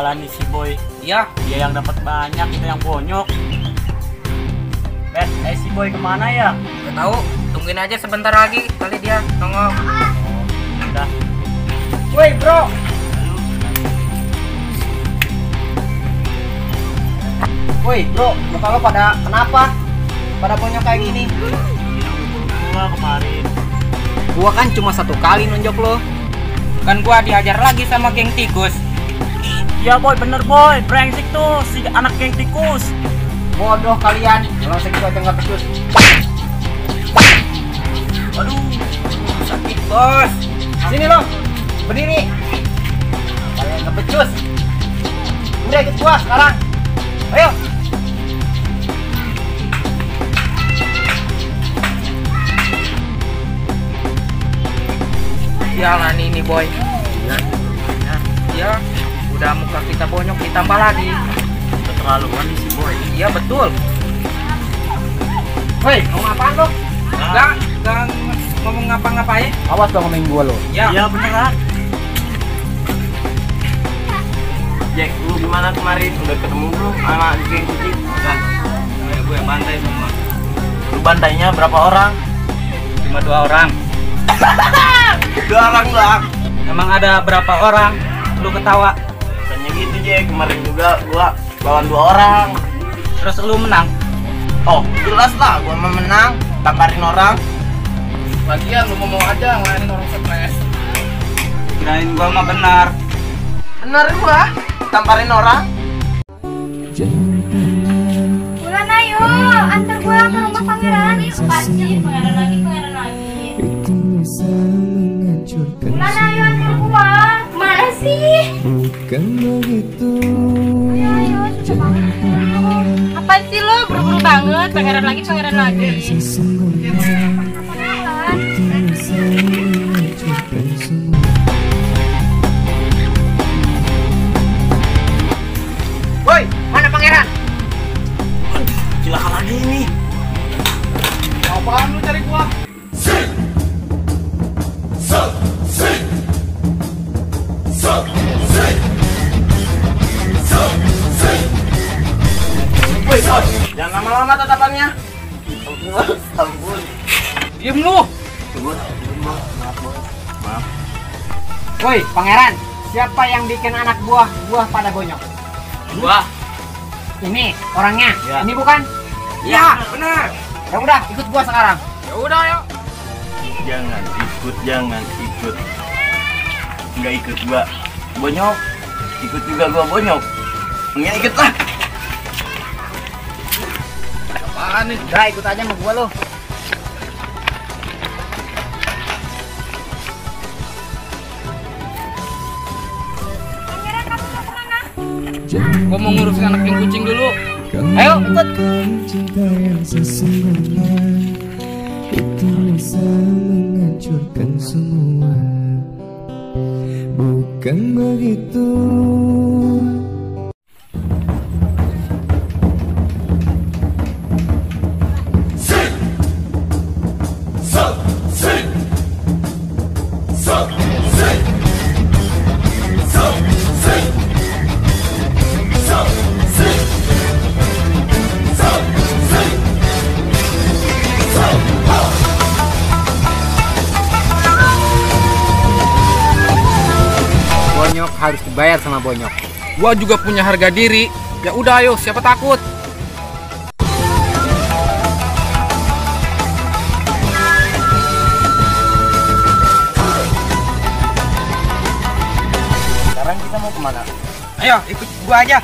ketinggalan nih si Boy. Iya. Dia yang dapat banyak, kita yang bonyok. Si Boy kemana ya? Gak tahu. Tungguin aja sebentar lagi kali dia nongol. Udah. Woi bro. Woi bro, muka lo pada kenapa? Pada bonyok kayak gini? Gua kemarin. Gua kan cuma satu kali nunjuk lo. Kan gua diajar lagi sama geng tikus. Iya Boy, bener Boy. Brengsek tuh si anak geng tikus. Bodoh kalian. Kalau segitu aja nggak becus. Aduh, sakit bos. Sini lo, berdiri. Kalian nggak becus. Udah ikut gua sekarang. Ayo. Sialan ini Boy. Ya, udah muka kita bonyok ditambah lagi. Keterlaluan nih si Boy. Iya betul. Woi, mau apaan lo? Enggak ngomong ngapa-ngapain. Awas dong ngomongin gua lo. Ya. Iya beneran. Jack, lu gimana kemarin? Udah ketemu belum anak di geng kucing? Nah, gue bantai semua. Lu bantainya berapa orang? Cuma 2 orang. 2 orang doang. Emang ada berapa orang? Lu ketawa. Bukannya gitu Jack, kemarin juga gua lawan 2 orang. Terus lu menang. Oh, jelas lah gua mau menang, tamparin orang. Lagian lu ngomong aja ngelainin orang stres. Kirain gua mah benar. Bener gua, tamparin orang. Bulan ayo, antar gua ke rumah pangeran. Pasti pangeran lagi. Bulan ayo antar gua. Mana sih? Bukan begitu. Ayo, susah banget. Apa sih lo buru-buru banget? Pangeran lagi. Sesungguhnya Pangeran. itu bisa menghancurkan semua. Woi, mana pangeran? Cilaka lagi ini. Apaan lu cari gua? Woi, Boy, jangan lama-lama tatapannya. Ampun. Diem lu. Maaf, Boy. Maaf. Woi, pangeran. Siapa yang bikin anak buah pada bonyok? Gua. Ini orangnya. Ya. Ini bukan? Iya, benar. Ya udah, ikut gua sekarang. Ya udah, yuk. Jangan ikut. Nggak ikut gua bonyok. Ikut juga gua bonyok. Nggak ikut lah. Apaan nih? Udah, ikut aja sama gua lo. Pangeran kamu mau kemana? Gua mau ngurusin anak geng kucing dulu. Ayo, ikut. Cinta yang sesungguhnya itu bisa menghancurkan semua. Bukan begitu. Bonyok harus dibayar sama bonyok. Gua juga punya harga diri. Ya udah, ayo, siapa takut? Sekarang kita mau kemana? Ayo, ikut gua aja.